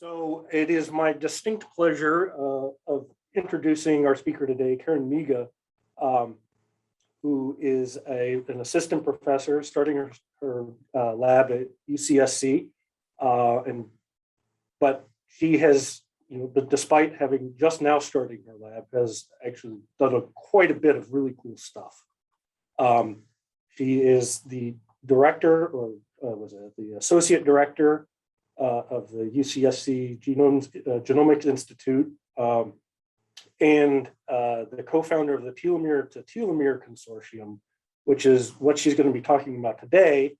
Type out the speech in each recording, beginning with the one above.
So it is my distinct pleasure of introducing our speaker today, Karen Miga, who is an assistant professor starting her lab at UCSC. But she has, but despite having just now starting her lab, has actually done quite a bit of really cool stuff. She is the director, or the associate director of the UCSC Genomics Institute, and the co-founder of the Telomere-to-Telomere Consortium, which is what she's going to be talking about today.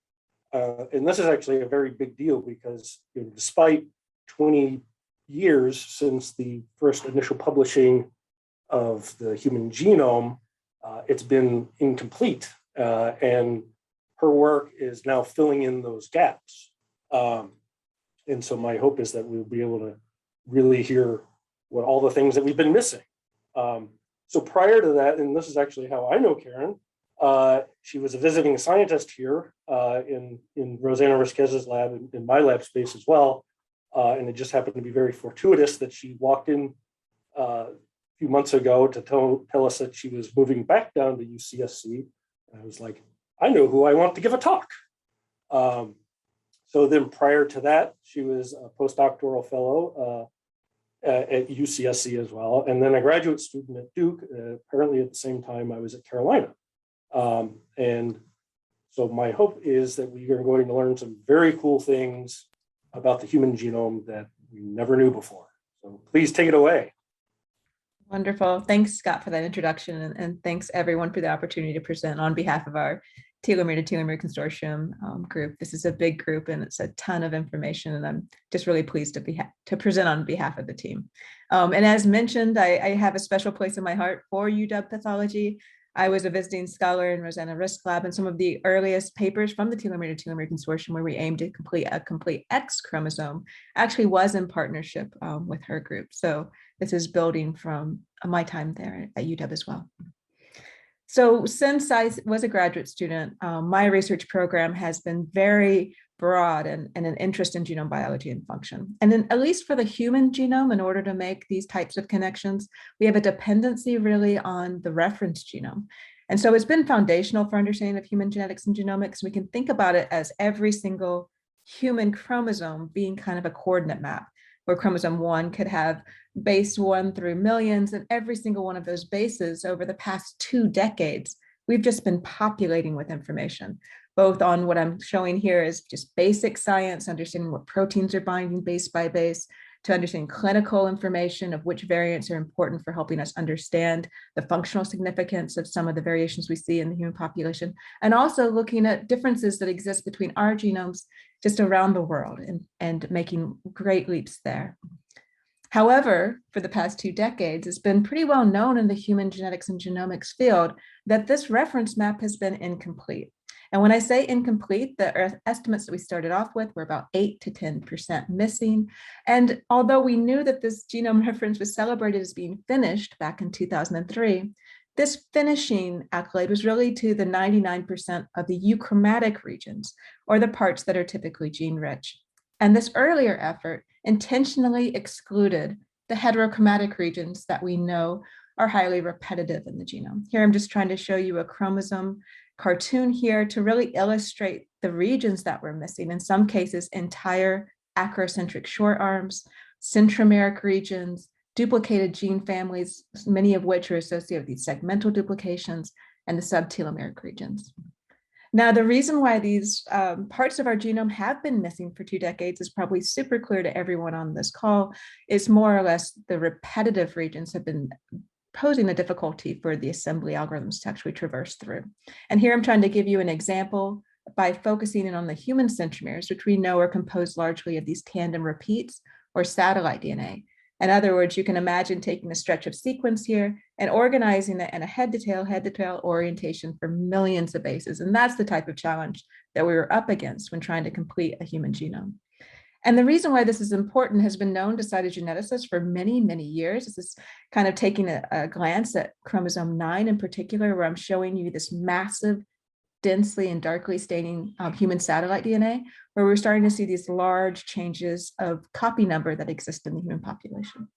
And this is actually a very big deal because despite 20 years since the first initial publishing of the human genome, it's been incomplete. And her work is now filling in those gaps. And so my hope is that we'll be able to really hear what all the things that we've been missing. So prior to that, and this is actually how I know Karen, she was a visiting scientist here in Rosanna Risquez's lab, in my lab space as well. And it just happened to be very fortuitous that she walked in a few months ago to tell us that she was moving back down to UCSC. And I was like, I know who I want to give a talk. So then prior to that, she was a postdoctoral fellow at UCSC as well, and then a graduate student at Duke. Apparently at the same time I was at Carolina. And so my hope is that we are going to learn some very cool things about the human genome that we never knew before. So please take it away. Wonderful. Thanks, Scott, for that introduction. And thanks everyone for the opportunity to present on behalf of our Telomere-to-Telomere Consortium group. This is a big group and it's a ton of information, and I'm just really pleased to present on behalf of the team. And as mentioned, I have a special place in my heart for UW Pathology. I was a visiting scholar in Rosanna Risk Lab, and some of the earliest papers from the Telomere-to-Telomere Consortium, where we aimed to complete a complete X chromosome, actually was in partnership with her group. So this is building from my time there at UW as well. So since I was a graduate student, my research program has been very broad and an interest in genome biology and function. And then, at least for the human genome, in order to make these types of connections, we have a dependency really on the reference genome. And so it's been foundational for understanding of human genetics and genomics. We can think about it as every single human chromosome being kind of a coordinate map, where chromosome 1 could have base 1 through millions, and every single one of those bases over the past 2 decades, we've just been populating with information, both on what I'm showing here is just basic science, understanding what proteins are binding base by base, to understanding clinical information of which variants are important for helping us understand the functional significance of some of the variations we see in the human population, and also looking at differences that exist between our genomes just around the world and making great leaps there. However, for the past 2 decades, it's been pretty well known in the human genetics and genomics field that this reference map has been incomplete. And when I say incomplete, the estimates that we started off with were about 8 to 10% missing. And although we knew that this genome reference was celebrated as being finished back in 2003, this finishing accolade was really to the 99% of the euchromatic regions, or the parts that are typically gene-rich. And this earlier effort intentionally excluded the heterochromatic regions that we know are highly repetitive in the genome. Here, I'm just trying to show you a chromosome cartoon here to really illustrate the regions that we're missing. In some cases, entire acrocentric short arms, centromeric regions, duplicated gene families, many of which are associated with these segmental duplications, and the subtelomeric regions. Now, the reason why these parts of our genome have been missing for 2 decades is probably super clear to everyone on this call. It's more or less the repetitive regions have been posing the difficulty for the assembly algorithms to actually traverse through. And here I'm trying to give you an example by focusing in on the human centromeres, which we know are composed largely of these tandem repeats or satellite DNA. In other words, you can imagine taking a stretch of sequence here and organizing it in a head-to-tail orientation for millions of bases. And that's the type of challenge that we were up against when trying to complete a human genome. And the reason why this is important has been known to cytogeneticists for many, many years. This is kind of taking a glance at chromosome 9 in particular, where I'm showing you this massive densely and darkly staining human satellite DNA, where we're starting to see these large changes of copy number that exist in the human population.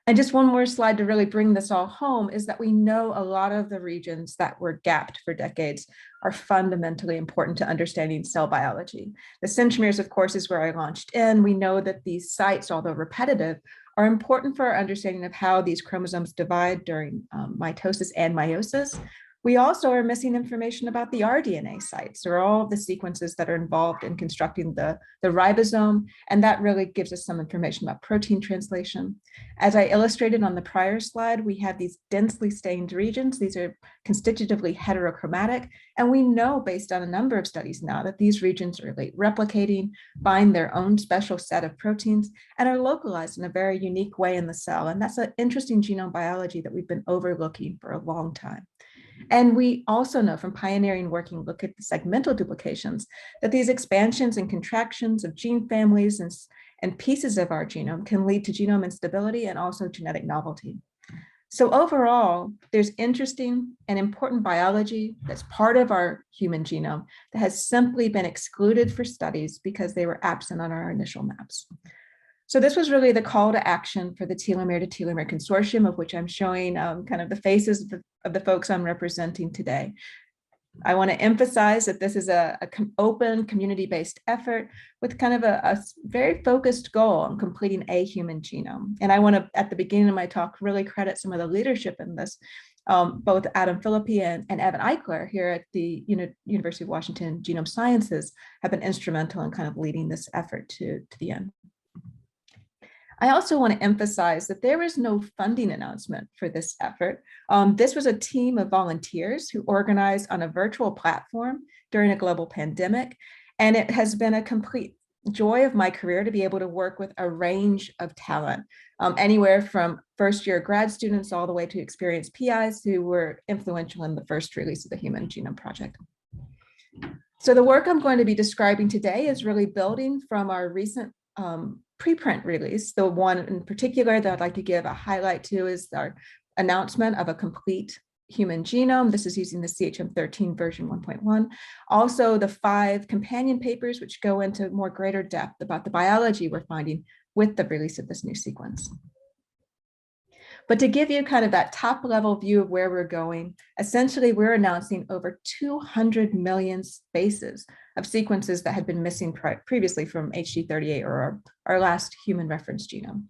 And just one more slide to really bring this all home is that we know a lot of the regions that were gapped for decades are fundamentally important to understanding cell biology. The centromeres, of course, is where I launched in. We know that these sites, although repetitive, are important for our understanding of how these chromosomes divide during mitosis and meiosis. We also are missing information about the rDNA sites, or all of the sequences that are involved in constructing the ribosome, and that really gives us some information about protein translation. As I illustrated on the prior slide, we have these densely stained regions. These are constitutively heterochromatic, and we know based on a number of studies now that these regions are late replicating, bind their own special set of proteins, and are localized in a very unique way in the cell. And that's an interesting genome biology that we've been overlooking for a long time. And we also know from pioneering working look at the segmental duplications that these expansions and contractions of gene families and pieces of our genome can lead to genome instability and also genetic novelty. So overall, there's interesting and important biology that's part of our human genome that has simply been excluded for studies because they were absent on our initial maps. So this was really the call to action for the Telomere-to-Telomere Consortium, of which I'm showing kind of the faces of the folks I'm representing today. I want to emphasize that this is an open, community-based effort with kind of a very focused goal on completing a human genome. And I want to, at the beginning of my talk, really credit some of the leadership in this. Both Adam Philippi and Evan Eichler here at the University of Washington Genome Sciences have been instrumental in kind of leading this effort to the end. I also want to emphasize that there is no funding announcement for this effort. This was a team of volunteers who organized on a virtual platform during a global pandemic, and it has been a complete joy of my career to be able to work with a range of talent, anywhere from first-year grad students all the way to experienced PIs who were influential in the first release of the Human Genome Project. So the work I'm going to be describing today is really building from our recent preprint release. The one in particular that I'd like to give a highlight to is our announcement of a complete human genome. This is using the CHM13 version 1.1. Also the 5 companion papers, which go into more greater depth about the biology we're finding with the release of this new sequence. But to give you kind of that top level view of where we're going, essentially we're announcing over 200 million bases of sequences that had been missing previously from HD38 or our last human reference genome.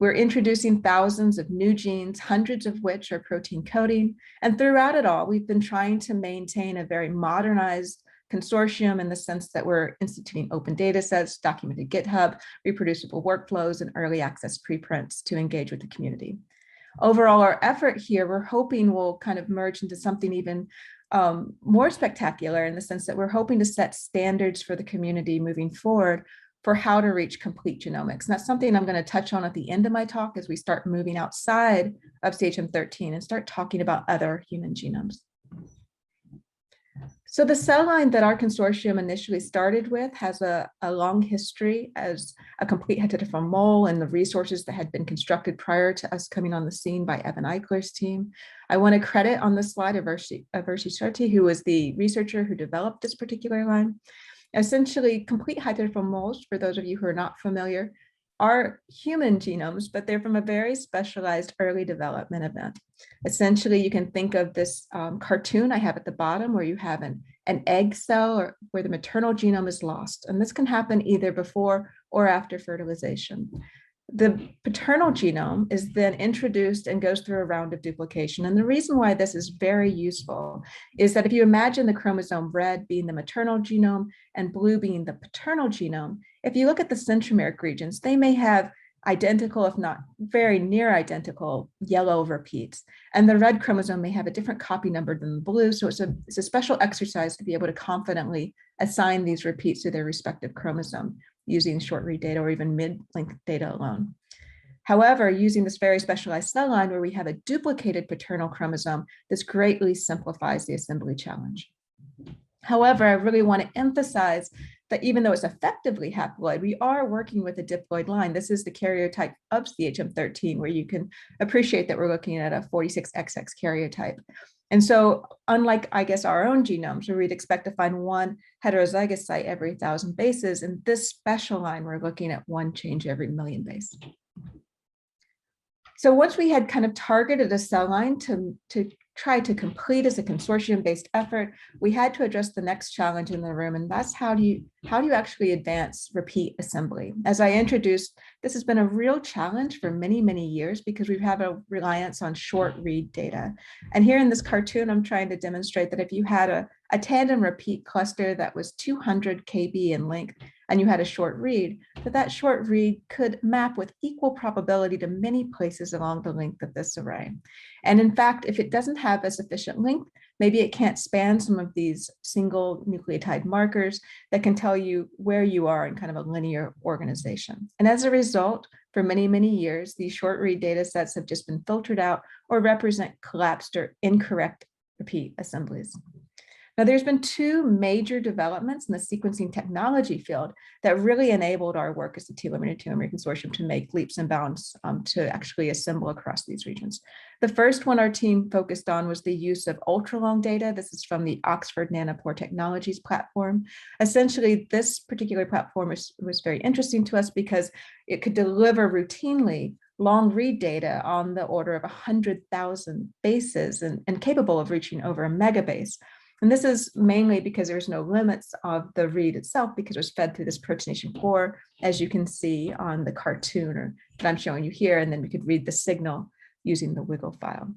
We're introducing thousands of new genes, hundreds of which are protein coding. And throughout it all, we've been trying to maintain a very modernized consortium in the sense that we're instituting open data sets, documented GitHub, reproducible workflows, and early access preprints to engage with the community. Overall, our effort here, we're hoping will kind of merge into something even more spectacular in the sense that we're hoping to set standards for the community moving forward for how to reach complete genomics. And that's something I'm going to touch on at the end of my talk as we start moving outside of CHM13 and start talking about other human genomes. So the cell line that our consortium initially started with has a long history as a complete heterodyne mole and the resources that had been constructed prior to us coming on the scene by Evan Eichler's team. I want to credit on this slide Avershi Sarti, who was the researcher who developed this particular line. Essentially, complete heterodyne moles, for those of you who are not familiar, are human genomes, but they're from a very specialized early development event. Essentially, you can think of this cartoon I have at the bottom where you have an egg cell or where the maternal genome is lost. And this can happen either before or after fertilization. The paternal genome is then introduced and goes through a round of duplication. And the reason why this is very useful is that if you imagine the chromosome red being the maternal genome and blue being the paternal genome, if you look at the centromeric regions, they may have identical, if not very near identical, yellow repeats. And the red chromosome may have a different copy number than the blue. So it's a special exercise to be able to confidently assign these repeats to their respective chromosome using short read data or even mid-length data alone. However, using this very specialized cell line where we have a duplicated paternal chromosome, this greatly simplifies the assembly challenge. However, I really want to emphasize that even though it's effectively haploid, we are working with a diploid line. This is the karyotype of CHM13, where you can appreciate that we're looking at a 46XX karyotype. And so unlike, I guess, our own genomes, where we'd expect to find one heterozygous site every 1,000 bases, in this special line, we're looking at one change every million base. So once we had kind of targeted a cell line to try to complete as a consortium-based effort, we had to address the next challenge in the room, and that's how do you actually advance repeat assembly? As I introduced, this has been a real challenge for many, many years because we've had a reliance on short read data. And here in this cartoon, I'm trying to demonstrate that if you had a tandem repeat cluster that was 200 kb in length, and you had a short read, that short read could map with equal probability to many places along the length of this array. And in fact, if it doesn't have a sufficient length, maybe it can't span some of these single nucleotide markers that can tell you where you are in kind of a linear organization. And as a result, for many, many years, these short read data sets have just been filtered out or represent collapsed or incorrect repeat assemblies. Now, there's been two major developments in the sequencing technology field that really enabled our work as the Telomere-to-Telomere Consortium to make leaps and bounds to actually assemble across these regions. The first one our team focused on was the use of ultra-long data. This is from the Oxford Nanopore Technologies platform. Essentially, this particular platform was very interesting to us because it could deliver routinely long read data on the order of 100,000 bases and capable of reaching over a megabase. And this is mainly because there's no limits of the read itself because it was fed through this protonation core, as you can see on the cartoon that I'm showing you here, and then we could read the signal using the wiggle file.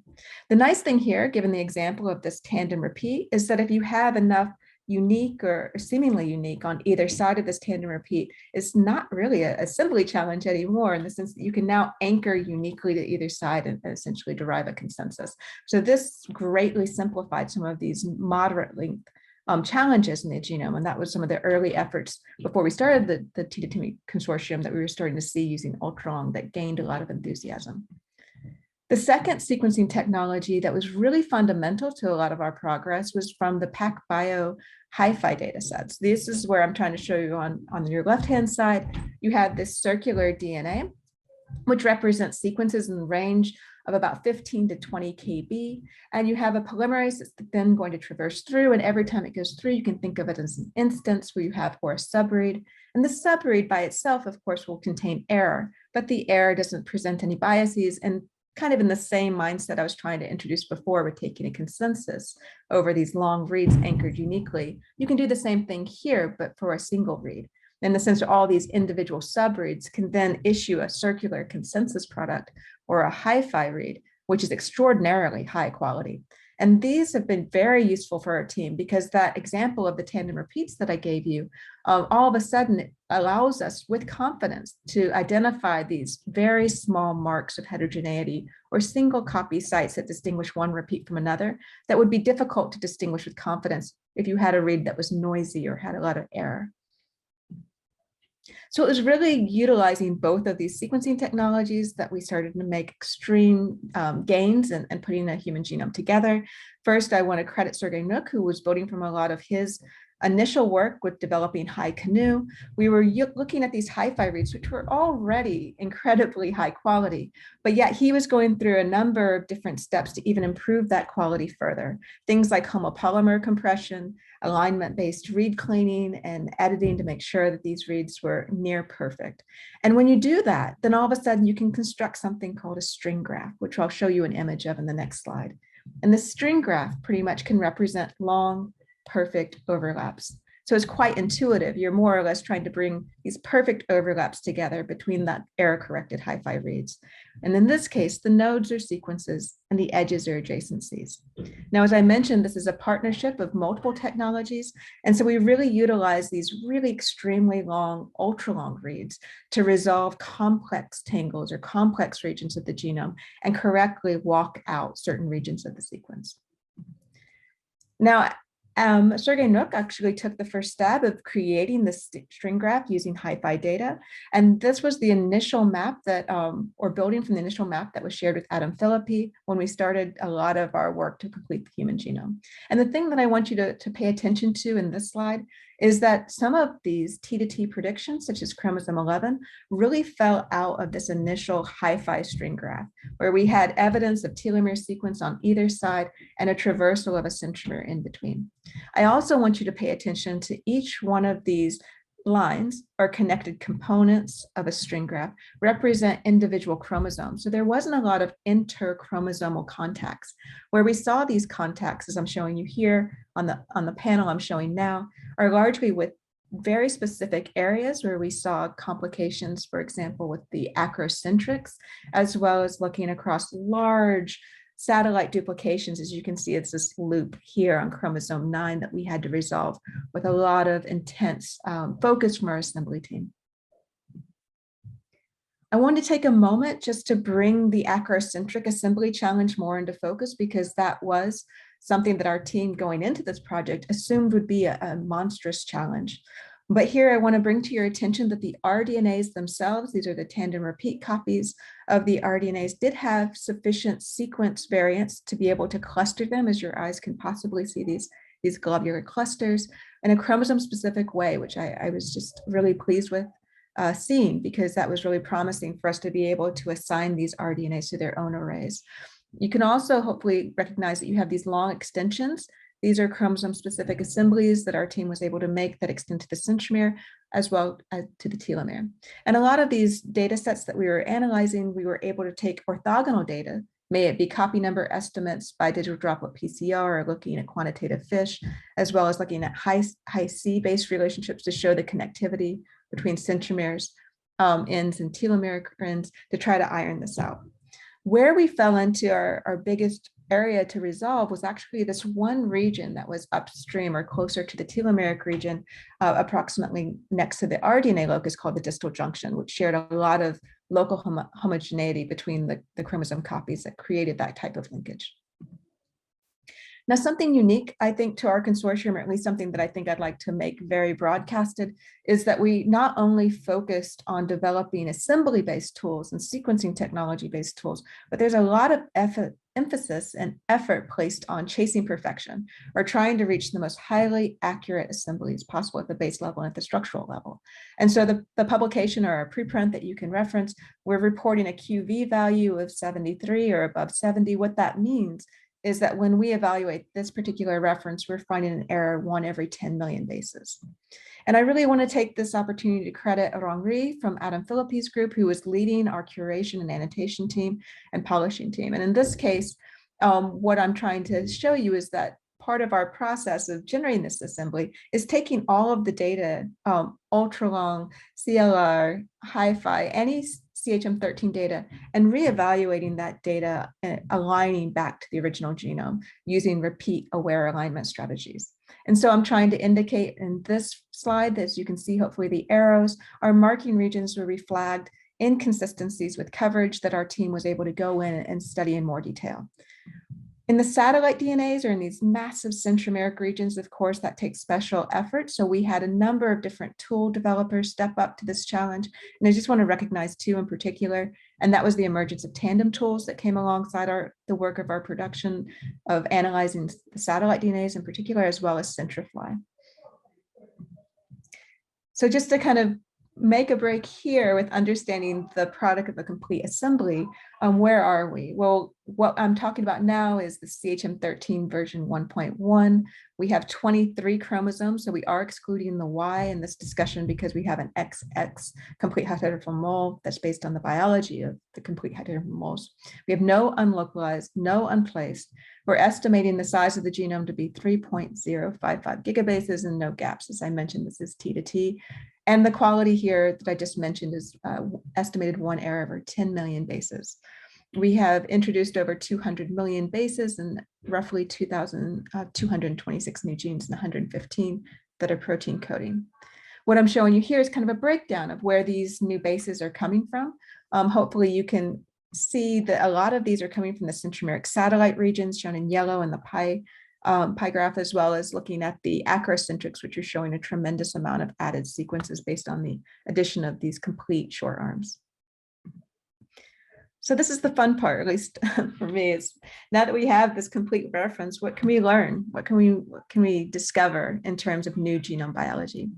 The nice thing here, given the example of this tandem repeat, is that if you have enough unique or seemingly unique on either side of this tandem repeat, it's not really an assembly challenge anymore in the sense that you can now anchor uniquely to either side and essentially derive a consensus. So this greatly simplified some of these moderate length challenges in the genome. And that was some of the early efforts before we started the T2T Consortium that we were starting to see using ultralong that gained a lot of enthusiasm. The second sequencing technology that was really fundamental to a lot of our progress was from the PacBio hi-fi data sets. This is where I'm trying to show you on your left-hand side, you have this circular DNA, which represents sequences in the range of about 15 to 20 kb. And you have a polymerase that's then going to traverse through. And every time it goes through, you can think of it as an instance where you have or a subread. And the subread by itself, of course, will contain error, but the error doesn't present any biases. And kind of in the same mindset I was trying to introduce before with taking a consensus over these long reads anchored uniquely, you can do the same thing here, but for a single read. In the sense that all these individual subreads can then issue a circular consensus product or a hi-fi read, which is extraordinarily high quality. And these have been very useful for our team because that example of the tandem repeats that I gave you, all of a sudden it allows us with confidence to identify these very small marks of heterogeneity or single copy sites that distinguish one repeat from another that would be difficult to distinguish with confidence if you had a read that was noisy or had a lot of error. So it was really utilizing both of these sequencing technologies that we started to make extreme gains and putting a human genome together. First, I want to credit Sergey Nook, who was voting from a lot of his initial work with developing HiCanoe. We were looking at these hi-fi reads, which were already incredibly high quality, but yet he was going through a number of different steps to even improve that quality further. Things like homopolymer compression, alignment-based read cleaning, and editing to make sure that these reads were near perfect. And when you do that, then all of a sudden you can construct something called a string graph, which I'll show you an image of in the next slide. And the string graph pretty much can represent long, perfect overlaps. So it's quite intuitive. You're more or less trying to bring these perfect overlaps together between that error-corrected hi-fi reads. And in this case, the nodes are sequences and the edges are adjacencies. Now, as I mentioned, this is a partnership of multiple technologies. And so we really utilize these really extremely long, ultra-long reads to resolve complex tangles or complex regions of the genome and correctly walk out certain regions of the sequence. Now, Sergey Nook actually took the first stab of creating this string graph using hi-fi data. And this was the initial map that, or building from the initial map that was shared with Adam Philippi when we started a lot of our work to complete the human genome. And the thing that I want you to pay attention to in this slide is that some of these T to T predictions, such as chromosome 11, really fell out of this initial hi-fi string graph, where we had evidence of telomere sequence on either side and a traversal of a centromere in between. I also want you to pay attention to each one of these lines or connected components of a string graph represent individual chromosomes. So there wasn't a lot of interchromosomal contacts. Where we saw these contacts, as I'm showing you here on the panel I'm showing now, are largely with very specific areas where we saw complications, for example, with the acrocentrics, as well as looking across large satellite duplications. As you can see, it's this loop here on chromosome 9 that we had to resolve with a lot of intense focus from our assembly team. I wanted to take a moment just to bring the acrocentric assembly challenge more into focus, because that was something that our team going into this project assumed would be a monstrous challenge. But here I want to bring to your attention that the rDNAs themselves, these are the tandem repeat copies of the rDNAs, did have sufficient sequence variants to be able to cluster them, as your eyes can possibly see these globular clusters, in a chromosome-specific way, which I was just really pleased with seeing, because that was really promising for us to be able to assign these rDNAs to their own arrays. You can also hopefully recognize that you have these long extensions. These are chromosome-specific assemblies that our team was able to make that extend to the centromere as well as to the telomere. And a lot of these data sets that we were analyzing, we were able to take orthogonal data, may it be copy number estimates by digital droplet PCR, or looking at quantitative FISH, as well as looking at high-C-based relationships to show the connectivity between centromeres, ends, and telomeric ends, to try to iron this out. Where we fell into our biggest area to resolve was actually this one region that was upstream or closer to the telomeric region, approximately next to the rDNA locus, called the distal junction, which shared a lot of local homogeneity between the chromosome copies that created that type of linkage. Now, something unique, I think, to our consortium, or at least something that I think I'd like to make very broadcasted, is that we not only focused on developing assembly-based tools and sequencing technology-based tools, but there's a lot of emphasis and effort placed on chasing perfection, or trying to reach the most highly accurate assemblies possible at the base level and at the structural level. And so the publication, or our preprint that you can reference, we're reporting a QV value of 73 or above 70. What that means is that when we evaluate this particular reference, we're finding an error 1 every 10 million bases. And I really want to take this opportunity to credit Henri from Adam Philippe's group, who was leading our curation and annotation team and publishing team. And in this case, what I'm trying to show you is that part of our process of generating this assembly is taking all of the data, ultra long, CLR, hi-fi, any CHM13 data, and reevaluating that data and aligning back to the original genome using repeat aware alignment strategies. And so I'm trying to indicate in this slide, as you can see, hopefully the arrows are marking regions where we flagged inconsistencies with coverage that our team was able to go in and study in more detail. In the satellite DNAs, or in these massive centromeric regions, of course, that takes special effort. So we had a number of different tool developers step up to this challenge. And I just want to recognize 2 in particular, and that was the emergence of tandem tools that came alongside the work of our production of analyzing the satellite DNAs in particular, as well as Centrify. So just to kind of make a break here with understanding the product of a complete assembly, where are we? Well, what I'm talking about now is the CHM13 version 1.1. We have 23 chromosomes, so we are excluding the Y in this discussion because we have an XX complete heterodymal mole that's based on the biology of the complete heterodymal moles. We have no unlocalized, no unplaced. We're estimating the size of the genome to be 3.055 gigabases and no gaps. As I mentioned, this is T to T. And the quality here that I just mentioned is estimated 1 error over 10 million bases. We have introduced over 200 million bases and roughly 2,226 new genes and 115 that are protein coding. What I'm showing you here is kind of a breakdown of where these new bases are coming from. Hopefully you can see that a lot of these are coming from the centromeric satellite regions shown in yellow in the pie graph, as well as looking at the acrocentrics, which are showing a tremendous amount of added sequences based on the addition of these complete short arms. So this is the fun part, at least for me, is now that we have this complete reference, what can we learn? What can we discover in terms of new genome biology?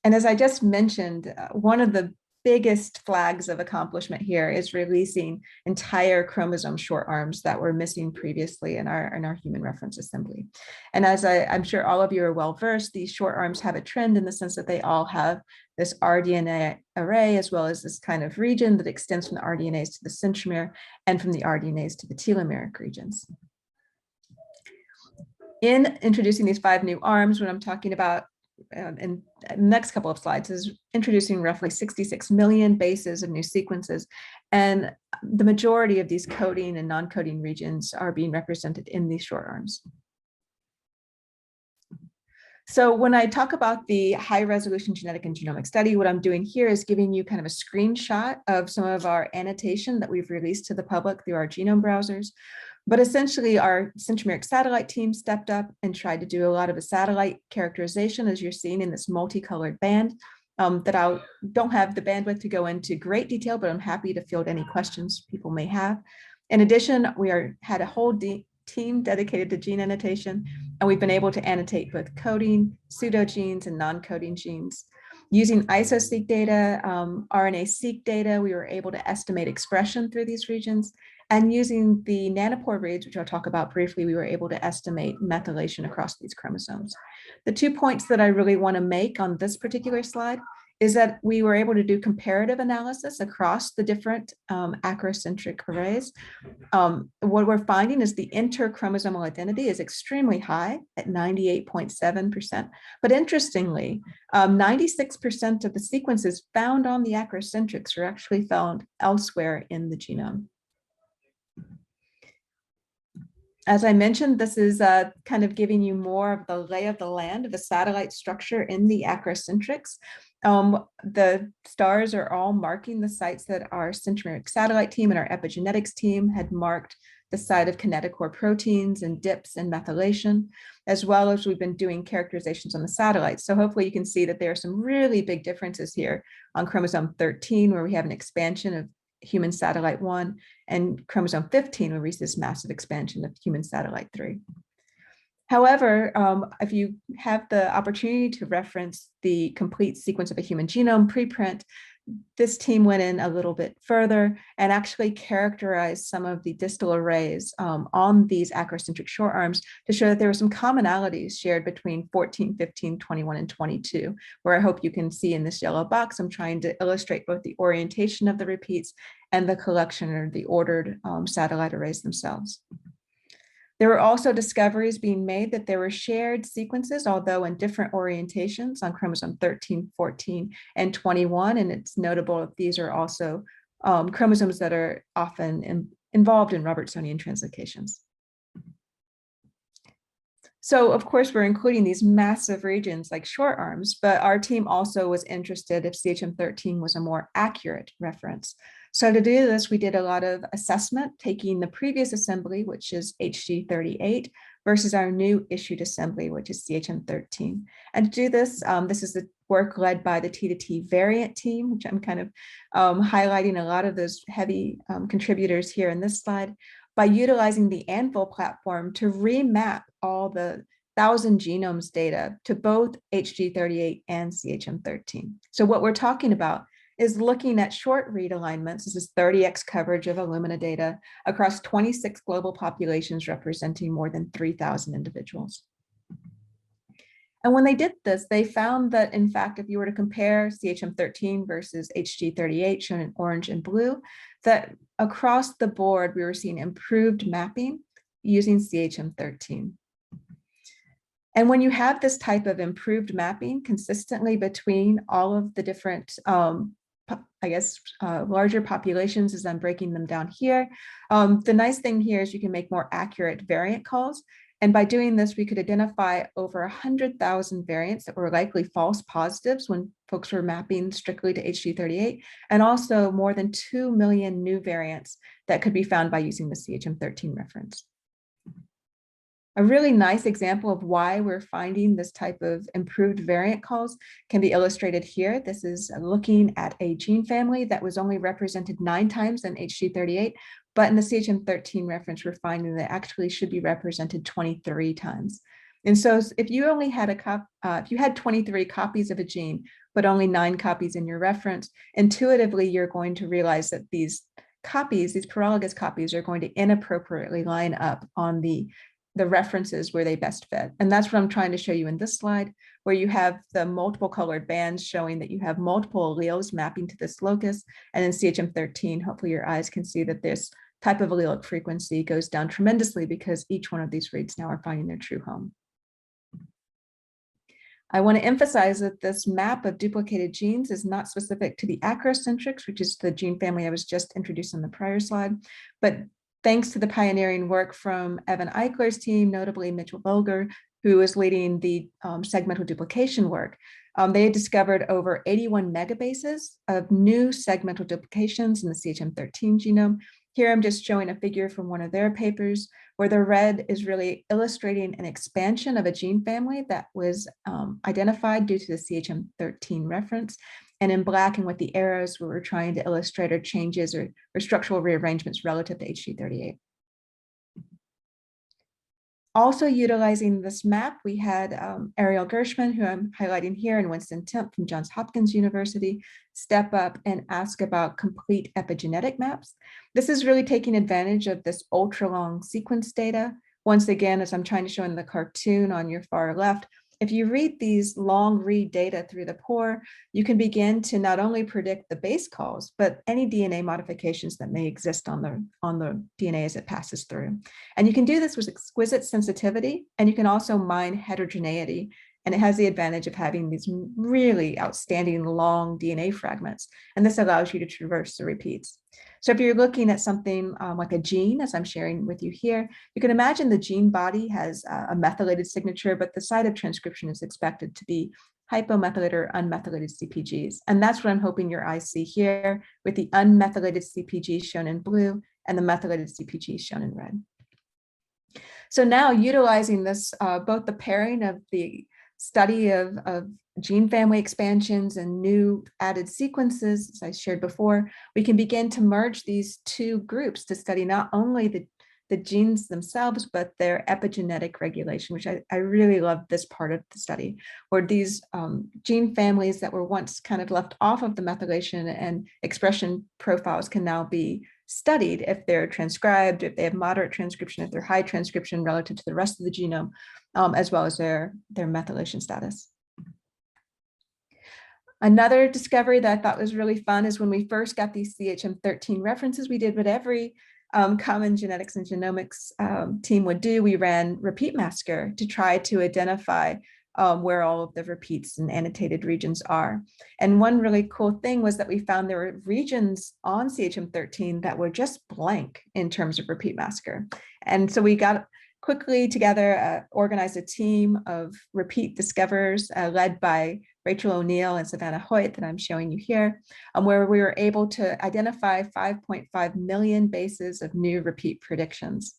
And as I just mentioned, one of the biggest flags of accomplishment here is releasing entire chromosome short arms that were missing previously in our human reference assembly. And as I'm sure all of you are well versed, these short arms have a trend in the sense that they all have this rDNA array, as well as this kind of region that extends from the rDNAs to the centromere and from the rDNAs to the telomeric regions. In introducing these 5 new arms, what I'm talking about in the next couple of slides is introducing roughly 66 million bases of new sequences. And the majority of these coding and non-coding regions are being represented in these short arms. So when I talk about the high resolution genetic and genomic study, what I'm doing here is giving you kind of a screenshot of some of our annotation that we've released to the public through our genome browsers. But essentially, our Centromeric satellite team stepped up and tried to do a lot of a satellite characterization, as you're seeing in this multicolored band, that I don't have the bandwidth to go into great detail, but I'm happy to field any questions people may have. In addition, we had a whole team dedicated to gene annotation, and we've been able to annotate both coding, pseudogenes, and non-coding genes. Using iso-seq data, RNA-seq data, we were able to estimate expression through these regions. And using the nanopore reads, which I'll talk about briefly, we were able to estimate methylation across these chromosomes. The 2 points that I really want to make on this particular slide is that we were able to do comparative analysis across the different acrocentric arrays. What we're finding is the interchromosomal identity is extremely high at 98.7%. But interestingly, 96% of the sequences found on the acrocentrics are actually found elsewhere in the genome. As I mentioned, this is kind of giving you more of the lay of the land of the satellite structure in the acrocentrics. The stars are all marking the sites that our Centromeric satellite team and our epigenetics team had marked the site of kinetochore proteins and dips and methylation, as well as we've been doing characterizations on the satellites. So hopefully you can see that there are some really big differences here on chromosome 13, where we have an expansion of human satellite 1, and chromosome 15, where we see this massive expansion of human satellite 3. However, if you have the opportunity to reference the complete sequence of a human genome preprint, this team went in a little bit further and actually characterized some of the distal arrays on these acrocentric short arms to show that there were some commonalities shared between 14, 15, 21, and 22, where I hope you can see in this yellow box, I'm trying to illustrate both the orientation of the repeats and the collection or the ordered satellite arrays themselves. There were also discoveries being made that there were shared sequences, although in different orientations, on chromosome 13, 14, and 21. And it's notable that these are also chromosomes that are often involved in Robertsonian translocations. So of course, we're including these massive regions like short arms, but our team also was interested if CHM13 was a more accurate reference. So to do this, we did a lot of assessment, taking the previous assembly, which is HG38, versus our new issued assembly, which is CHM13. And to do this, this is the work led by the T2T variant team, which I'm kind of highlighting a lot of those heavy contributors here in this slide, by utilizing the Anvil platform to remap all the 1,000 genomes data to both HG38 and CHM13. So what we're talking about is looking at short read alignments. This is 30x coverage of Illumina data across 26 global populations representing more than 3,000 individuals. And when they did this, they found that, in fact, if you were to compare CHM13 versus HG38, shown in orange and blue, that across the board, we were seeing improved mapping using CHM13. And when you have this type of improved mapping consistently between all of the different larger populations, as I'm breaking them down here. The nice thing here is you can make more accurate variant calls. And by doing this, we could identify over 100,000 variants that were likely false positives when folks were mapping strictly to HG38, and also more than 2 million new variants that could be found by using the CHM13 reference. A really nice example of why we're finding this type of improved variant calls can be illustrated here. This is looking at a gene family that was only represented 9 times in HG38, but in the CHM13 reference, we're finding that actually should be represented 23 times. And so if you only had if you had 23 copies of a gene, but only 9 copies in your reference, intuitively, you're going to realize that these copies, these paralogous copies, are going to inappropriately line up on the references where they best fit. And that's what I'm trying to show you in this slide, where you have the multiple colored bands showing that you have multiple alleles mapping to this locus. And in CHM13, hopefully your eyes can see that this type of allelic frequency goes down tremendously because each one of these reads now are finding their true home. I want to emphasize that this map of duplicated genes is not specific to the acrocentrics, which is the gene family I was just introduced on the prior slide, but thanks to the pioneering work from Evan Eichler's team, notably Mitchell Bolger, who is leading the segmental duplication work, they had discovered over 81 megabases of new segmental duplications in the CHM13 genome. Here I'm just showing a figure from one of their papers where the red is really illustrating an expansion of a gene family that was identified due to the CHM13 reference. And in black and with the arrows, where we're trying to illustrate or changes or structural rearrangements relative to HG38. Also utilizing this map, we had Ariel Gershman, who I'm highlighting here, and Winston Temp from Johns Hopkins University, step up and ask about complete epigenetic maps. This is really taking advantage of this ultra-long sequence data. Once again, as I'm trying to show in the cartoon on your far left, if you read these long read data through the pore, you can begin to not only predict the base calls, but any DNA modifications that may exist on the DNA as it passes through. And you can do this with exquisite sensitivity, and you can also mine heterogeneity. And it has the advantage of having these really outstanding long DNA fragments. And this allows you to traverse the repeats. So if you're looking at something like a gene, as I'm sharing with you here, you can imagine the gene body has a methylated signature, but the site of transcription is expected to be hypomethylated or unmethylated CPGs. And that's what I'm hoping your eyes see here, with the unmethylated CPGs shown in blue and the methylated CPGs shown in red. So now utilizing this, both the pairing of the study of gene family expansions and new added sequences, as I shared before, we can begin to merge these two groups to study not only the genes themselves, but their epigenetic regulation, which I really love this part of the study, where these gene families that were once kind of left off of the methylation and expression profiles can now be studied if they're transcribed, if they have moderate transcription, if they're high transcription relative to the rest of the genome, as well as their methylation status. Another discovery that I thought was really fun is when we first got these CHM13 references, we did what every common genetics and genomics team would do. We ran repeat masker to try to identify where all of the repeats and annotated regions are. And one really cool thing was that we found there were regions on CHM13 that were just blank in terms of repeat masker. And so we got quickly together, organized a team of repeat discoverers led by Rachel O'Neill and Savannah Hoyt that I'm showing you here, where we were able to identify 5.5 million bases of new repeat predictions.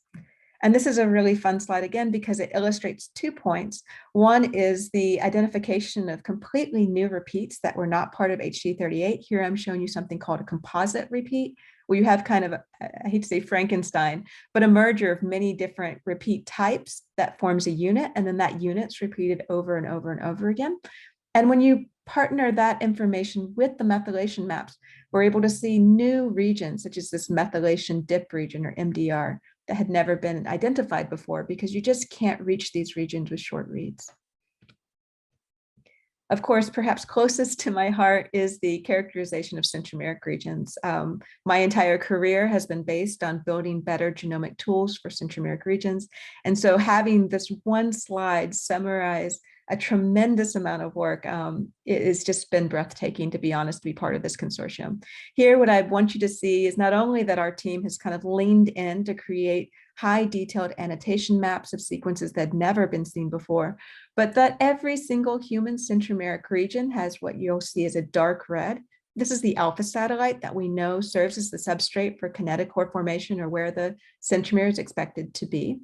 And this is a really fun slide again, because it illustrates 2 points. One is the identification of completely new repeats that were not part of HG38. Here I'm showing you something called a composite repeat, where you have kind of, I hate to say Frankenstein, but a merger of many different repeat types that forms a unit, and then that unit's repeated over and over and over again. And when you partner that information with the methylation maps, we're able to see new regions, such as this methylation dip region, or MDR, that had never been identified before, because you just can't reach these regions with short reads. Of course, perhaps closest to my heart is the characterization of centromeric regions. My entire career has been based on building better genomic tools for centromeric regions. And so having this one slide summarize a tremendous amount of work, it has just been breathtaking, to be honest, to be part of this consortium. Here, what I want you to see is not only that our team has kind of leaned in to create high detailed annotation maps of sequences that had never been seen before, but that every single human centromeric region has what you'll see as a dark red. This is the alpha satellite that we know serves as the substrate for kinetic core formation, or where the centromere is expected to be.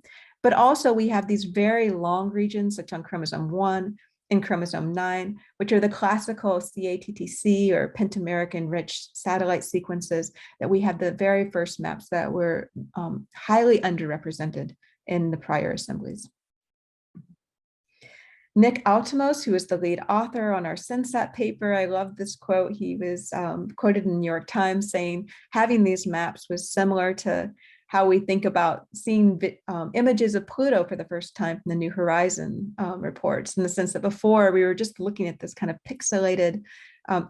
But also we have these very long regions, such on chromosome 1 and chromosome 9, which are the classical CATTC or pentameric enriched satellite sequences that we have the very first maps that were highly underrepresented in the prior assemblies. Nick Altimos, who is the lead author on our SynSat paper, I love this quote. He was quoted in the New York Times saying, having these maps was similar to how we think about seeing images of Pluto for the first time from the New Horizon reports, in the sense that before we were just looking at this kind of pixelated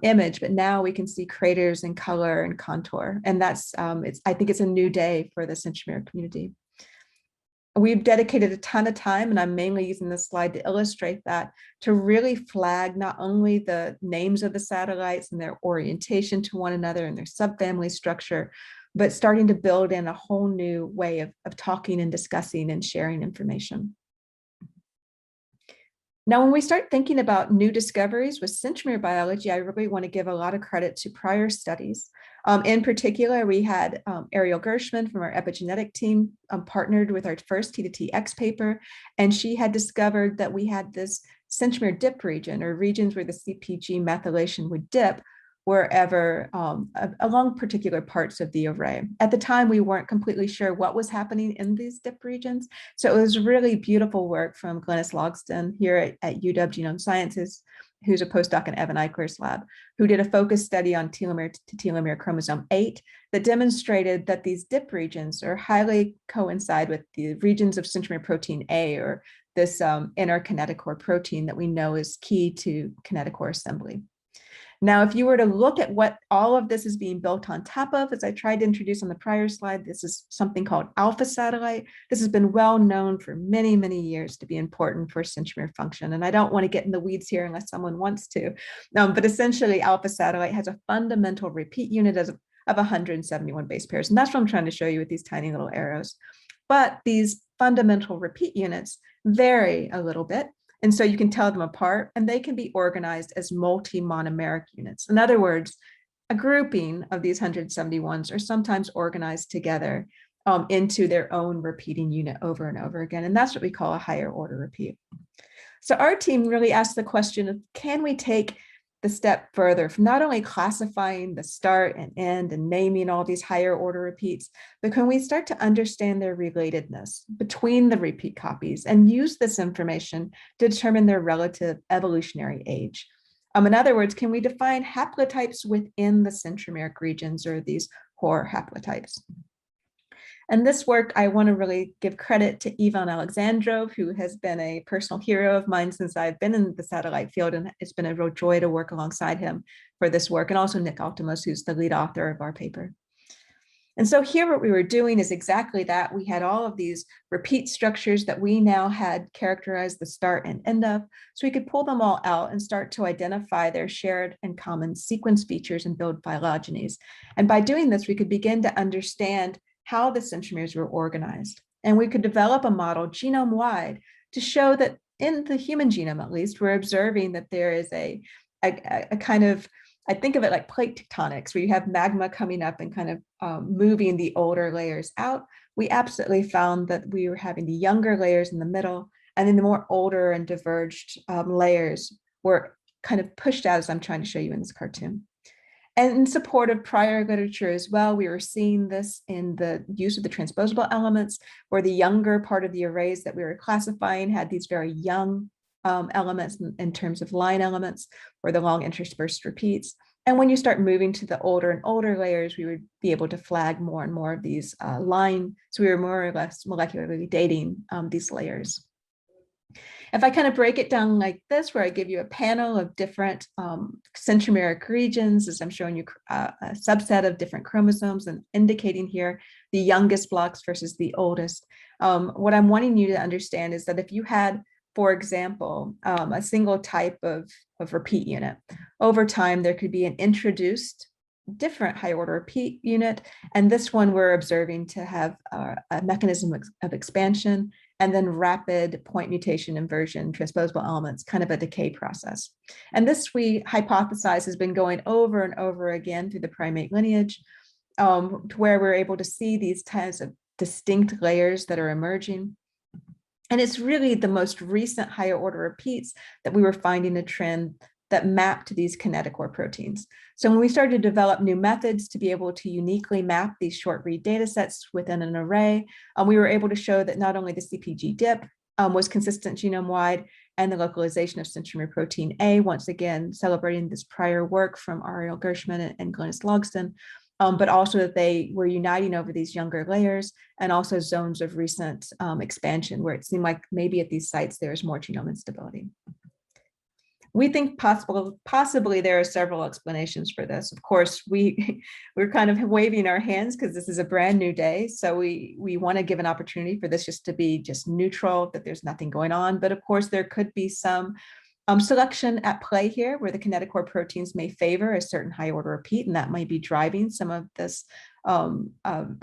image, but now we can see craters and color and contour. And that's, I think it's a new day for the Centromeric community. We've dedicated a ton of time, and I'm mainly using this slide to illustrate that, to really flag not only the names of the satellites and their orientation to one another and their subfamily structure, but starting to build in a whole new way of talking and discussing and sharing information. Now, when we start thinking about new discoveries with centromere biology, I really want to give a lot of credit to prior studies. In particular, we had Ariel Gershman from our epigenetic team partnered with our first T2TX paper, and she had discovered that we had this centromere dip region, or regions where the CpG methylation would dip wherever along particular parts of the array. At the time, we weren't completely sure what was happening in these dip regions. So it was really beautiful work from Glenys Logsdon here at UW Genome Sciences, who's a postdoc in Evan Eichler's lab, who did a focus study on telomere-to-telomere chromosome 8 that demonstrated that these dip regions are highly coincide with the regions of centromere protein A, or this inner kinetochore protein that we know is key to kinetochore assembly. Now, if you were to look at what all of this is being built on top of, as I tried to introduce on the prior slide, this is something called alpha satellite. This has been well known for many, many years to be important for centromere function. And I don't want to get in the weeds here unless someone wants to. But essentially, alpha satellite has a fundamental repeat unit of 171 base pairs. And that's what I'm trying to show you with these tiny little arrows. But these fundamental repeat units vary a little bit. And so you can tell them apart, and they can be organized as multi-monomeric units. In other words, a grouping of these 171s are sometimes organized together into their own repeating unit over and over again. And that's what we call a higher order repeat. So our team really asked the question of, can we take the step further from not only classifying the start and end and naming all these higher order repeats, but can we start to understand their relatedness between the repeat copies and use this information to determine their relative evolutionary age? In other words, can we define haplotypes within the centromeric regions, or these HOR haplotypes? And this work, I want to really give credit to Ivan Alexandrov, who has been a personal hero of mine since I've been in the satellite field, and it's been a real joy to work alongside him for this work, and also Nick Altimos, who's the lead author of our paper. And so here what we were doing is exactly that. We had all of these repeat structures that we now had characterized the start and end of, so we could pull them all out and start to identify their shared and common sequence features and build phylogenies. And by doing this, we could begin to understand how the centromeres were organized. And we could develop a model genome-wide to show that in the human genome, at least, we're observing that there is a kind of, I think of it like plate tectonics, where you have magma coming up and kind of moving the older layers out. We absolutely found that we were having the younger layers in the middle, and then the more older and diverged layers were kind of pushed out, as I'm trying to show you in this cartoon. And in support of prior literature as well, we were seeing this in the use of the transposable elements, where the younger part of the arrays that we were classifying had these very young elements in terms of line elements, or the long interspersed repeats. And when you start moving to the older and older layers, we would be able to flag more and more of these line. So we were more or less molecularly dating these layers. If I kind of break it down like this, where I give you a panel of different centromeric regions, as I'm showing you a subset of different chromosomes and indicating here the youngest blocks versus the oldest, what I'm wanting you to understand is that if you had, for example, a single type of repeat unit, over time there could be an introduced different high order repeat unit, and this one we're observing to have a mechanism of expansion, and then rapid point mutation inversion, transposable elements, kind of a decay process. And this, we hypothesize, has been going over and over again through the primate lineage, to where we're able to see these types of distinct layers that are emerging. And it's really the most recent higher order repeats that we were finding a trend that mapped to these kinetochore proteins. So when we started to develop new methods to be able to uniquely map these short read data sets within an array, we were able to show that not only the CPG dip was consistent genome-wide, and the localization of centromere protein A, once again, celebrating this prior work from Ariel Gershman and Glenys Logsdon, but also that they were uniting over these younger layers and also zones of recent expansion where it seemed like maybe at these sites there's more genome instability. We think possibly there are several explanations for this. Of course, we're kind of waving our hands because this is a brand new day. So we want to give an opportunity for this just to be just neutral, that there's nothing going on. But of course, there could be some selection at play here where the kinetochore proteins may favor a certain high order repeat, and that might be driving some of this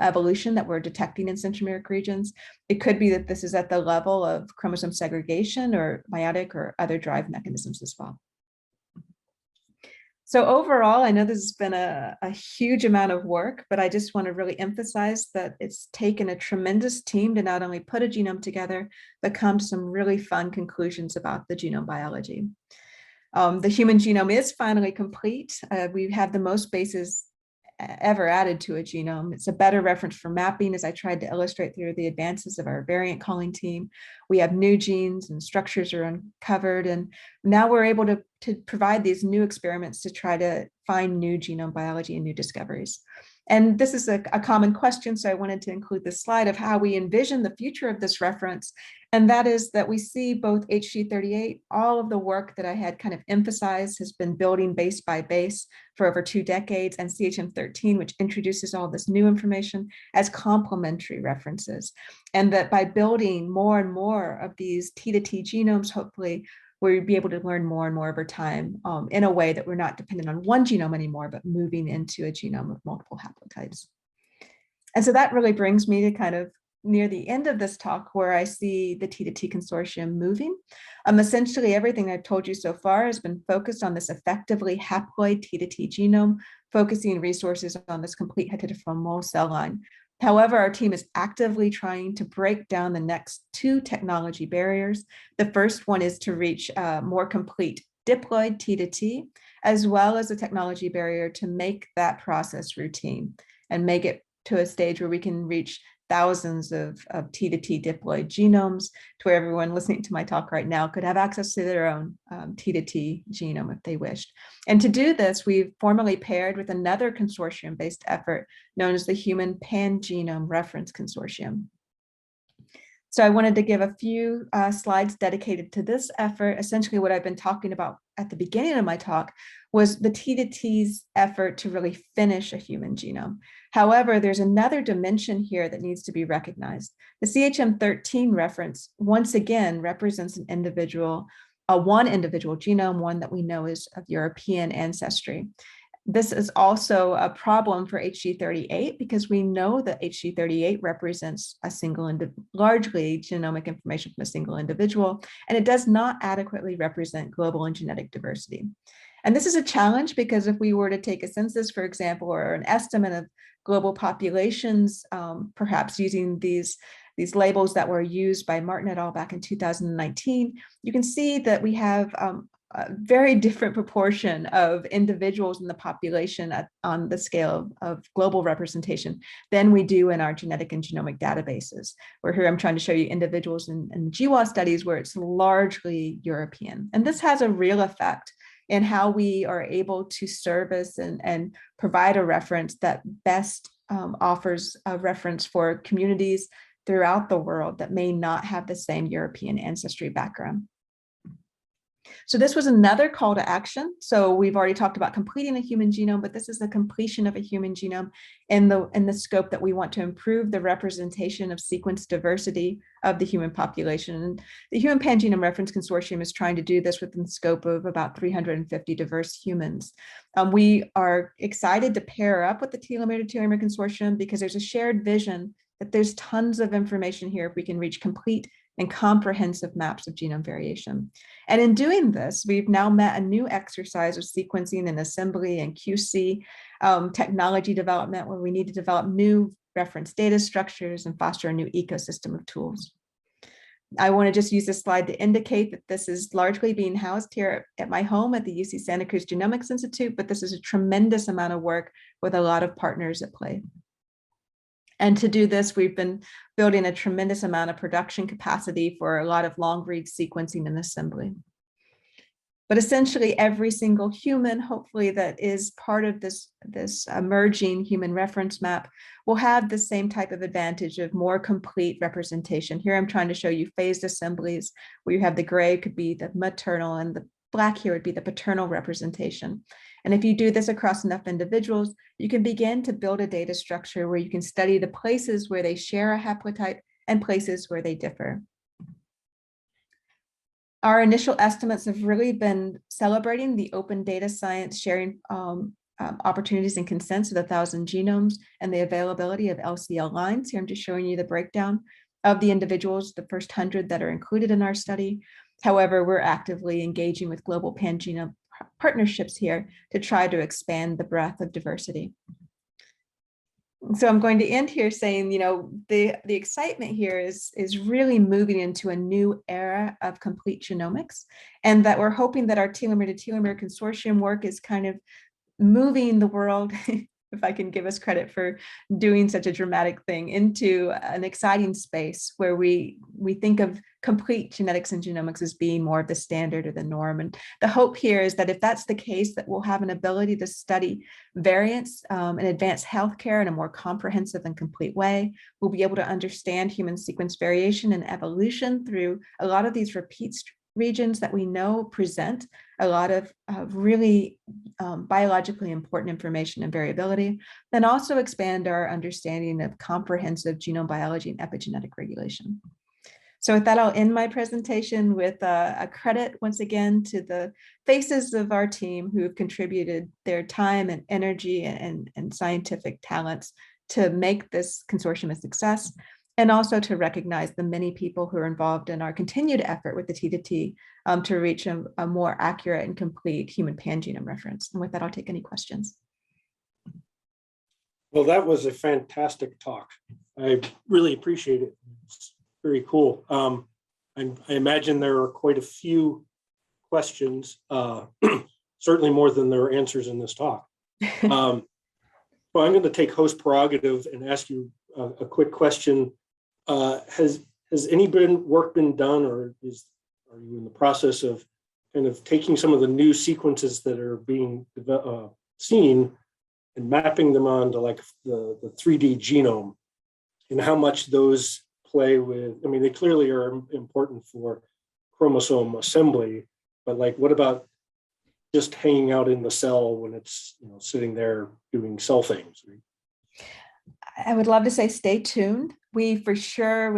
evolution that we're detecting in centromeric regions. It could be that this is at the level of chromosome segregation or meiotic or other drive mechanisms as well. So overall, I know this has been a huge amount of work, but I just want to really emphasize that it's taken a tremendous team to not only put a genome together, but come to some really fun conclusions about the genome biology. The human genome is finally complete. We have the most bases ever added to a genome. It's a better reference for mapping, as I tried to illustrate through the advances of our variant calling team. We have new genes and structures are uncovered, and now we're able to provide these new experiments to try to find new genome biology and new discoveries. And this is a common question, so I wanted to include this slide of how we envision the future of this reference. And that is that we see both HG38, all of the work that I had kind of emphasized has been building base by base for over 2 decades, and CHM13, which introduces all this new information as complementary references. And that by building more and more of these T2T genomes, hopefully we'll be able to learn more and more over time in a way that we're not dependent on one genome anymore, but moving into a genome of multiple haplotypes. And so that really brings me to kind of near the end of this talk where I see the T2T consortium moving. Essentially everything I've told you so far has been focused on this effectively haploid T2T genome, focusing resources on this complete heterochromal cell line. However, our team is actively trying to break down the next 2 technology barriers. The first one is to reach more complete diploid T2T, as well as a technology barrier to make that process routine and make it to a stage where we can reach thousands of T2T diploid genomes, to where everyone listening to my talk right now could have access to their own T2T genome if they wished. And to do this, we've formally paired with another consortium-based effort known as the Human Pangenome Reference Consortium. So I wanted to give a few slides dedicated to this effort. Essentially what I've been talking about at the beginning of my talk was the T2T's effort to really finish a human genome. However, there's another dimension here that needs to be recognized. The CHM13 reference, once again, represents an individual, one individual genome, one that we know is of European ancestry. This is also a problem for HG38 because we know that HG38 represents a single, largely genomic information from a single individual, and it does not adequately represent global and genetic diversity. And this is a challenge because if we were to take a census, for example, or an estimate of global populations, perhaps using these labels that were used by Martin et al. Back in 2019, you can see that we have a very different proportion of individuals in the population on the scale of global representation than we do in our genetic and genomic databases. Where here I'm trying to show you individuals in GWAS studies where it's largely European. And this has a real effect in how we are able to service and provide a reference that best offers a reference for communities throughout the world that may not have the same European ancestry background. So this was another call to action. So we've already talked about completing a human genome, but this is the completion of a human genome in the scope that we want to improve the representation of sequence diversity of the human population. And the Human Pangenome Reference Consortium is trying to do this within the scope of about 350 diverse humans. We are excited to pair up with the Telomere-to-Telomere Consortium because there's a shared vision that there's tons of information here if we can reach complete and comprehensive maps of genome variation. And in doing this, we've now met a new exercise of sequencing and assembly and QC technology development where we need to develop new reference data structures and foster a new ecosystem of tools. I want to just use this slide to indicate that this is largely being housed here at my home at the UC Santa Cruz Genomics Institute, but this is a tremendous amount of work with a lot of partners at play. And to do this, we've been building a tremendous amount of production capacity for a lot of long read sequencing and assembly. But essentially every single human, hopefully, that is part of this emerging human reference map will have the same type of advantage of more complete representation. Here I'm trying to show you phased assemblies where you have the gray could be the maternal and the black here would be the paternal representation. And if you do this across enough individuals, you can begin to build a data structure where you can study the places where they share a haplotype and places where they differ. Our initial estimates have really been celebrating the open data science sharing opportunities and consents of 1,000 genomes and the availability of LCL lines. Here I'm just showing you the breakdown of the individuals, the first 100 that are included in our study. However, we're actively engaging with global pangenome partnerships here to try to expand the breadth of diversity. So I'm going to end here saying, the excitement here is really moving into a new era of complete genomics, and that we're hoping that our Telomere-to-Telomere Consortium work is kind of moving the world, if I can give us credit for doing such a dramatic thing, into an exciting space where we think of complete genetics and genomics as being more of the standard or the norm. And the hope here is that if that's the case, that we'll have an ability to study variants and advance healthcare in a more comprehensive and complete way. We'll be able to understand human sequence variation and evolution through a lot of these repeat regions that we know present a lot of really biologically important information and variability, then also expand our understanding of comprehensive genome biology and epigenetic regulation. So with that, I'll end my presentation with a credit once again to the faces of our team who have contributed their time and energy and scientific talents to make this consortium a success, and also to recognize the many people who are involved in our continued effort with the T2T to reach a more accurate and complete human pangenome reference. And with that, I'll take any questions. Well, that was a fantastic talk. I really appreciate it. It's very cool. I imagine there are quite a few questions, certainly more than there are answers in this talk. Well, I'm going to take host prerogative and ask you a quick question. Has any work been done, or are you in the process of kind of taking some of the new sequences that are being seen and mapping them onto like the 3D genome, and how much those play with? I mean, they clearly are important for chromosome assembly, but like, what about just hanging out in the cell when it's sitting there doing cell things? I would love to say stay tuned. We for sure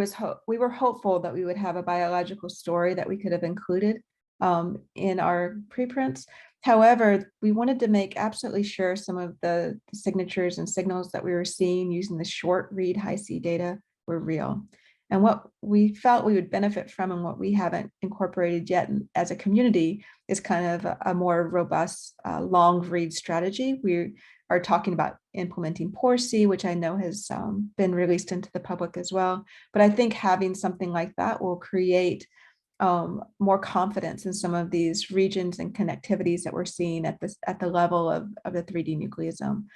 we were hopeful that we would have a biological story that we could have included in our preprints. However, we wanted to make absolutely sure some of the signatures and signals that we were seeing using the short read Hi-C data were real. And what we felt we would benefit from, and what we haven't incorporated yet as a community, is kind of a more robust long read strategy. We are talking about implementing PORC, which I know has been released into the public as well. But I think having something like that will create more confidence in some of these regions and connectivities that we're seeing at the level of the 3D nucleosome.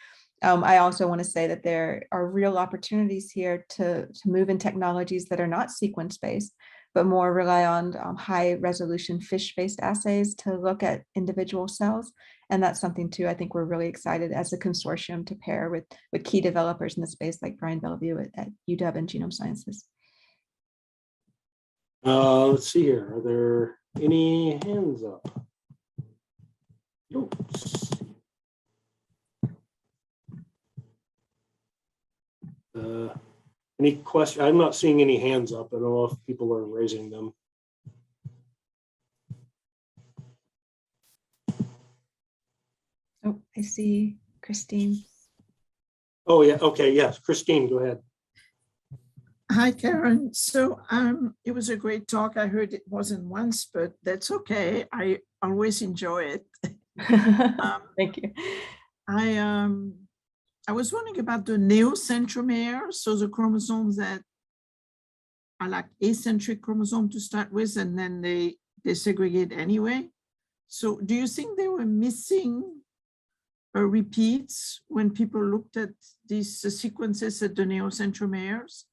I also want to say that there are real opportunities here to move in technologies that are not sequence-based, but more rely on high-resolution fish-based assays to look at individual cells. And that's something, too, I think we're really excited as a consortium to pair with key developers in the space like Brian Bellevue at UW and Genome Sciences. Let's see here. Are there any hands up? Oops. Any questions? I'm not seeing any hands up. I don't know if people are raising them. Oh, I see Christine. Oh, yeah. Okay. Yes. Christine, go ahead. Hi, Karen. So it was a great talk. I heard it wasn't once, but that's okay. I always enjoy it. Thank you. I was wondering about the neo-centromere, so the chromosomes that are like acentric chromosome to start with, and then they segregate anyway. So do you think they were missing repeats when people looked at these sequences at the neocentromeres?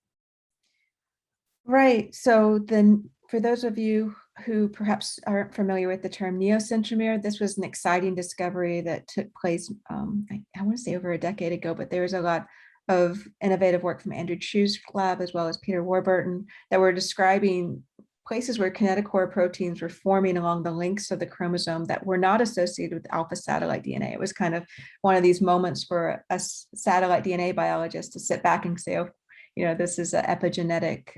Right. So then for those of you who perhaps aren't familiar with the term neocentromere, this was an exciting discovery that took place, I want to say over a decade ago, but there was a lot of innovative work from Andrew Chu's lab as well as Peter Warburton that were describing places where kinetochore proteins were forming along the links of the chromosome that were not associated with alpha satellite DNA. It was kind of one of these moments for a satellite DNA biologist to sit back and say, oh, you know, this is an epigenetic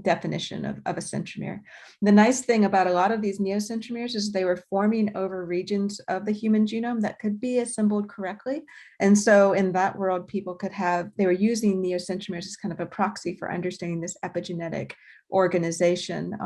definition of a centromere. The nice thing about a lot of these neocentromeres is they were forming over regions of the human genome that could be assembled correctly. And so in that world, people could have, they were using neocentromeres as kind of a proxy for understanding this epigenetic organization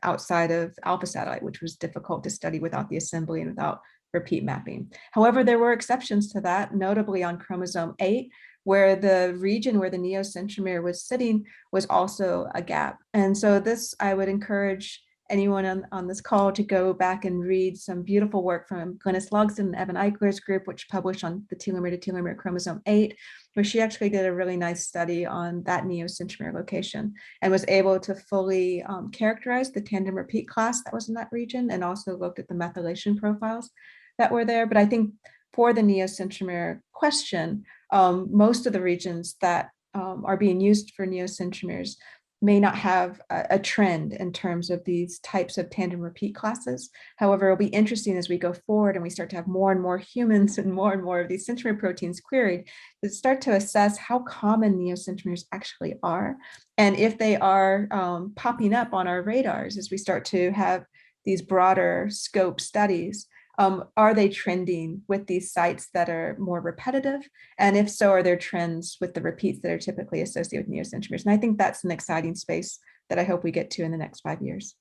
outside of alpha satellite, which was difficult to study without the assembly and without repeat mapping. However, there were exceptions to that, notably on chromosome 8, where the region where the neocentromere was sitting was also a gap. And so this, I would encourage anyone on this call to go back and read some beautiful work from Glynis Logsdon and Evan Eichler's group, which published on the telomere-to-telomere chromosome 8, where she actually did a really nice study on that neocentromere location and was able to fully characterize the tandem repeat class that was in that region and also looked at the methylation profiles that were there. But I think for the neocentromere question, most of the regions that are being used for neocentromeres may not have a trend in terms of these types of tandem repeat classes. However, it'll be interesting as we go forward and we start to have more and more humans and more of these centromere proteins queried to start to assess how common neocentromeres actually are. And if they are popping up on our radars as we start to have these broader scope studies, are they trending with these sites that are more repetitive? And if so, are there trends with the repeats that are typically associated with neocentromeres? And I think that's an exciting space that I hope we get to in the next 5 years.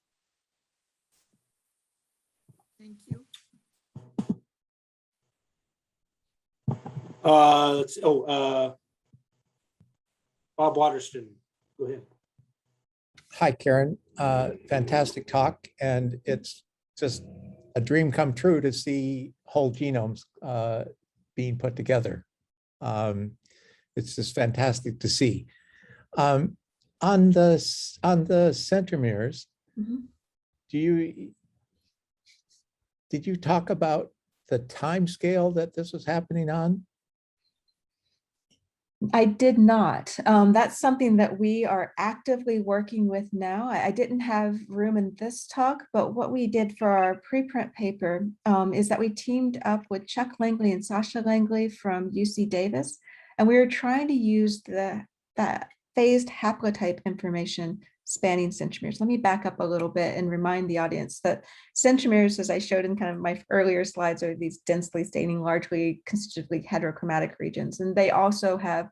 Thank you. Bob Waterston, go ahead. Hi, Karen. Fantastic talk. And it's just a dream come true to see whole genomes being put together. It's just fantastic to see. On the centromeres, did you talk about the time scale that this was happening on? I did not. That's something that we are actively working with now. I didn't have room in this talk, but what we did for our preprint paper is that we teamed up with Chuck Langley and Sasha Langley from UC Davis, and we were trying to use that phased haplotype information spanning centromeres. Let me back up a little bit and remind the audience that centromeres, as I showed in kind of my earlier slides, are these densely staining, largely constitutively heterochromatic regions. And they also have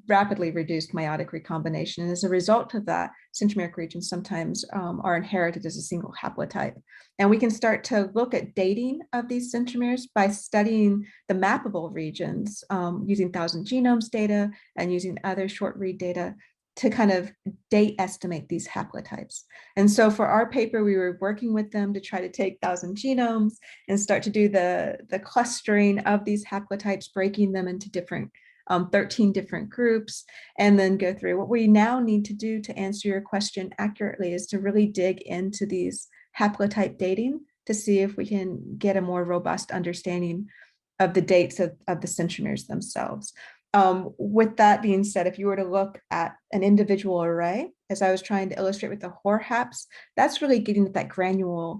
rapidly reduced meiotic recombination. And as a result of that, centromeric regions sometimes are inherited as a single haplotype. And we can start to look at dating of these centromeres by studying the mappable regions using 1,000 genomes data and using other short read data to kind of date estimate these haplotypes. And so for our paper, we were working with them to try to take 1,000 genomes and start to do the clustering of these haplotypes, breaking them into different 13 different groups, and then go through. What we now need to do to answer your question accurately is to really dig into these haplotype dating to see if we can get a more robust understanding of the dates of the centromeres themselves. With that being said, if you were to look at an individual array, as I was trying to illustrate with the HOR-HAPs, that's really getting at that granular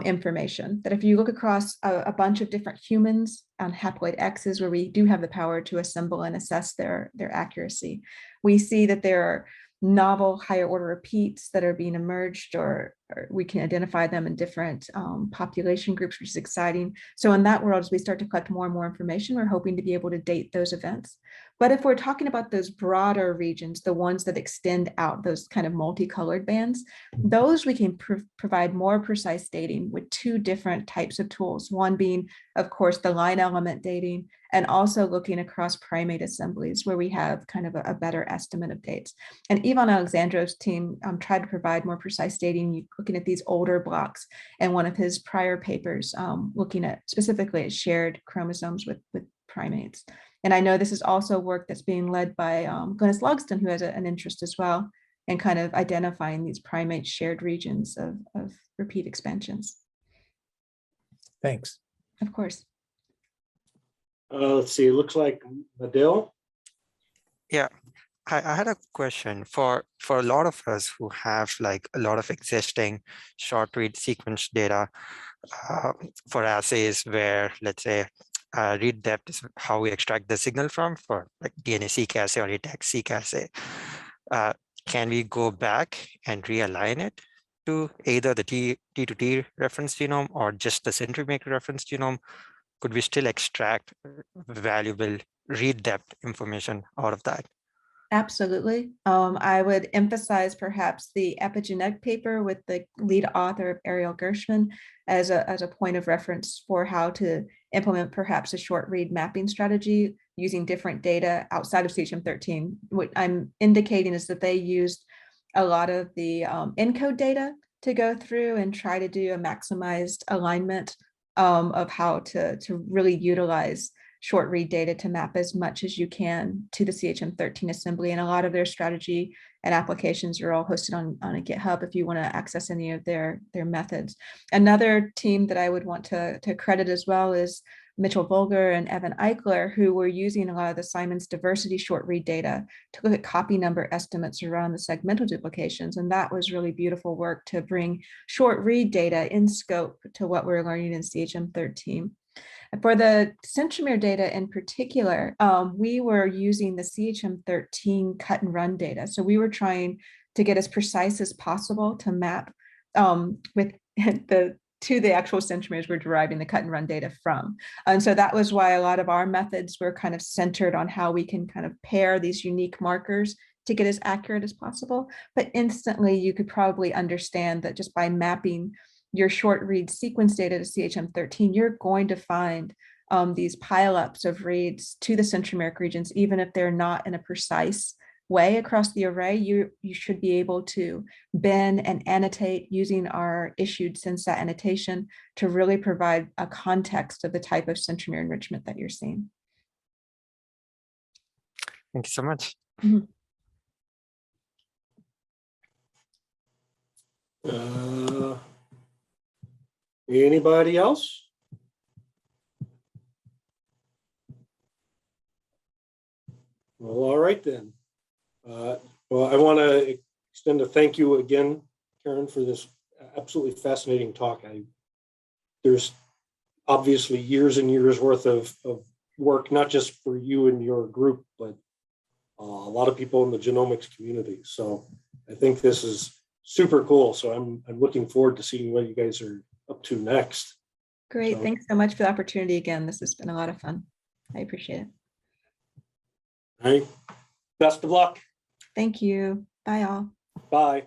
information. That if you look across a bunch of different humans on haploid X's, where we do have the power to assemble and assess their accuracy, we see that there are novel higher order repeats that are being emerged or we can identify them in different population groups, which is exciting. So in that world, as we start to collect more and more information, we're hoping to be able to date those events. But if we're talking about those broader regions, the ones that extend out, those kind of multicolored bands, those we can provide more precise dating with two different types of tools. One being, of course, the line element dating, and also looking across primate assemblies where we have kind of a better estimate of dates. And Ivan Alexandrov's team tried to provide more precise dating, looking at these older blocks, and one of his prior papers looking at specifically at shared chromosomes with primates. And I know this is also work that's being led by Glynis Logston, who has an interest as well in kind of identifying these primate shared regions of repeat expansions. Thanks. Of course. Let's see, it looks like Adele. Yeah, I had a question for a lot of us who have like a lot of existing short read sequence data for assays where, let's say, read depth is how we extract the signal from for like DNA-seq assay or ATAC-seq assay. Can we go back and realign it to either the T2T reference genome or just the Centromeric reference genome? Could we still extract valuable read depth information out of that? Absolutely. I would emphasize perhaps the epigenetic paper with the lead author, Ariel Gershman, as a point of reference for how to implement perhaps a short read mapping strategy using different data outside of CHM13. What I'm indicating is that they used a lot of the ENCODE data to go through and try to do a maximized alignment of how to really utilize short read data to map as much as you can to the CHM13 assembly. And a lot of their strategy and applications are all hosted on a GitHub if you want to access any of their methods. Another team that I would want to credit as well is Mitchell Volger and Evan Eichler, who were using a lot of the Simon's diversity short read data to look at copy number estimates around the segmental duplications. And that was really beautiful work to bring short read data in scope to what we're learning in CHM13. For the centromere data in particular, we were using the CHM13 cut and run data. So we were trying to get as precise as possible to map with to the actual centromeres we're deriving the cut and run data from. And so that was why a lot of our methods were kind of centered on how we can kind of pair these unique markers to get as accurate as possible. But instantly you could probably understand that just by mapping your short read sequence data to CHM13, you're going to find these pileups of reads to the centromeric regions, even if they're not in a precise way across the array. You should be able to bin and annotate using our issued SynStat annotation to really provide a context of the type of centromere enrichment that you're seeing. Thank you so much. Mm-hmm. Anybody else? Well, all right then. Well, I want to extend a thank you again, Karen, for this absolutely fascinating talk. There's obviously years and years worth of work, not just for you and your group, but a lot of people in the genomics community. So I think this is super cool. So I'm looking forward to seeing what you guys are up to next. Great. So, thanks so much for the opportunity again. This has been a lot of fun. I appreciate it. all right. Best of luck. Thank you. Bye all. Bye.